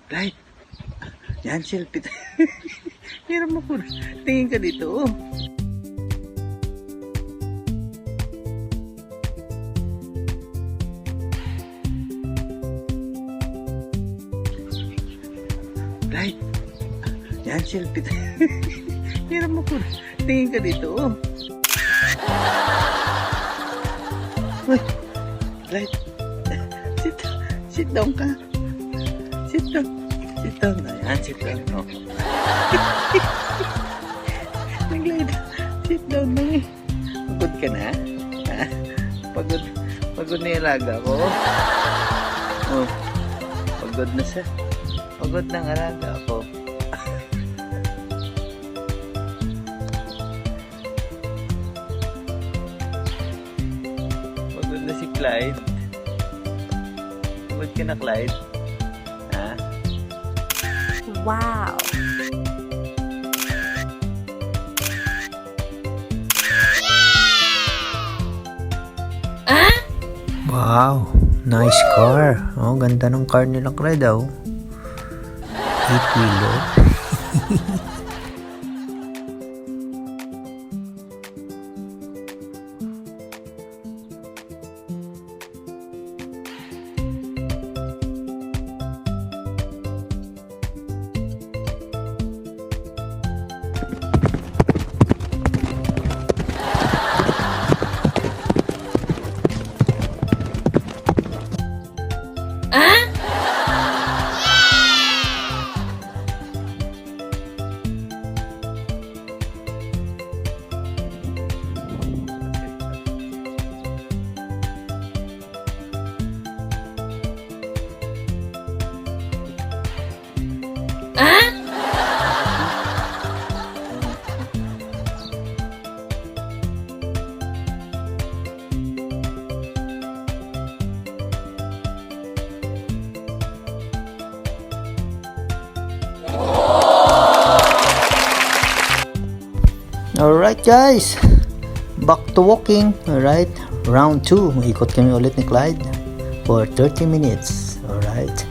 Clyde, yan, selfie tayo. Hiram mo po. Tingin ka dito, oh. Clyde, yan, selfie tayo. Hiram mo po. Tingin ka dito, oh. Uy, Clyde, sit down ka. Sit down. Sit down na yan. Sit down. No. Nag-glide. Sit down na eh. Pagod ka na? Ha? Pagod na yung alaga ko. Oh. Pagod na siya. Pagod na ang alaga ko. Pagod na si Clyde. Pagod ka na, Clyde. Ha? Wow! Wow, nice car. Oh, ganda ng car nila, Clyde, oh. 8-wheeler. Alright guys, back to walking. Alright, round 2. Ikot kami ulit ni Clyde for 30 minutes. Alright.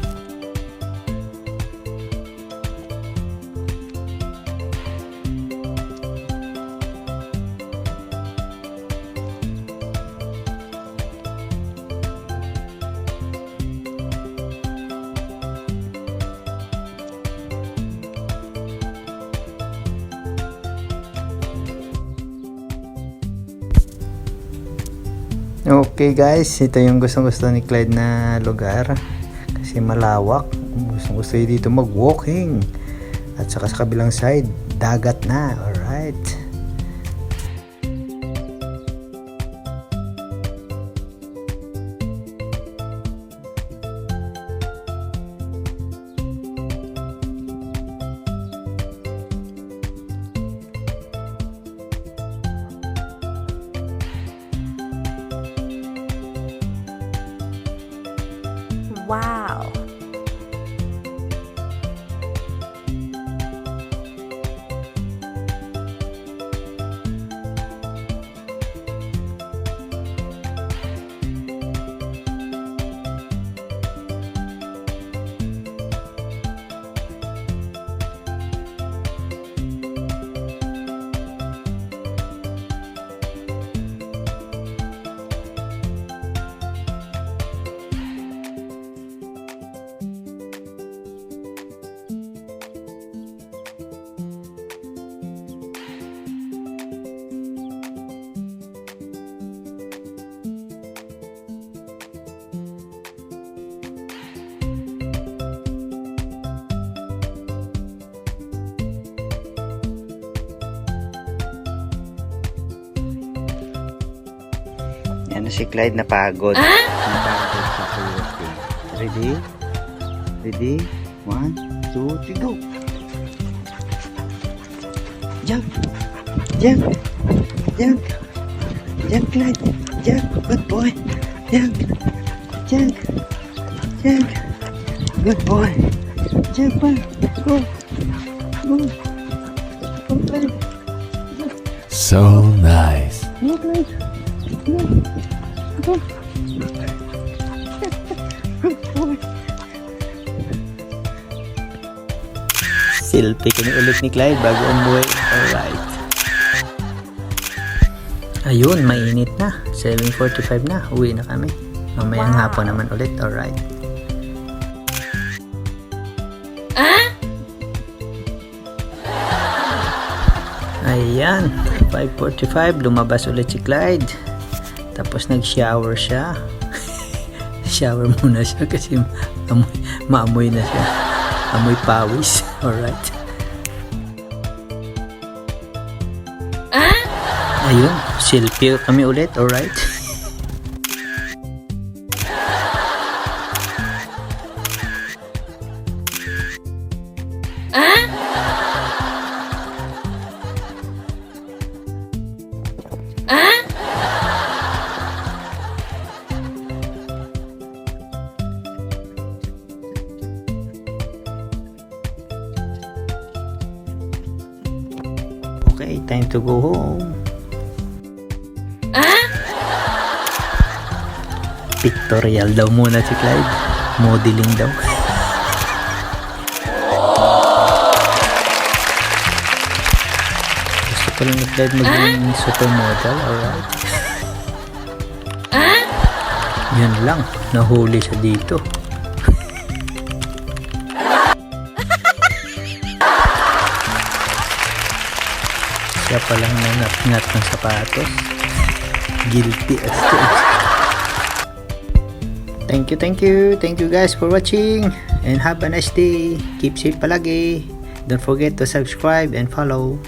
Okay guys, ito yung gustong-gusto ni Clyde na lugar kasi malawak. Gustong-gusto dito mag-walking. At saka sa kabilang side, dagat na. Alright. Wow! Yan na si Clyde, napagod. Napagod sa kuwete. Ready? Ready? 1, 2, 3, go! Jump! Jump! Jump! Jump, Clyde! Jump! Good boy! Jump! Jump! Jump! Good boy! Jump! Go! Go! Go, Clyde! So nice. Go, Clyde! Go! Go! Good boy! Selfie kami ulit ni Clyde bago umuwi. Alright. Ayun, mainit na. 7:45 na. Uwi na kami. Mamayang hapon naman ulit. Alright. Ayan, 5:45, lumabas ulit si Clyde. Tapos nag-shower siya. Shower muna siya kasi maamoy na siya. Amoy pawis. Alright. Ayun, selfie kami ulit. Alright. Okay, time to go home. Pictorial daw muna si Clyde. Modeling daw. Gusto ko lang ni Clyde maging supermodel. Alright. Yun lang. Nahuli siya dito. Siya palang nangat-ngat ng sapatos. Guilty as charged. Thank you guys for watching and have a nice day. Keep safe palagi. Don't forget to subscribe and follow.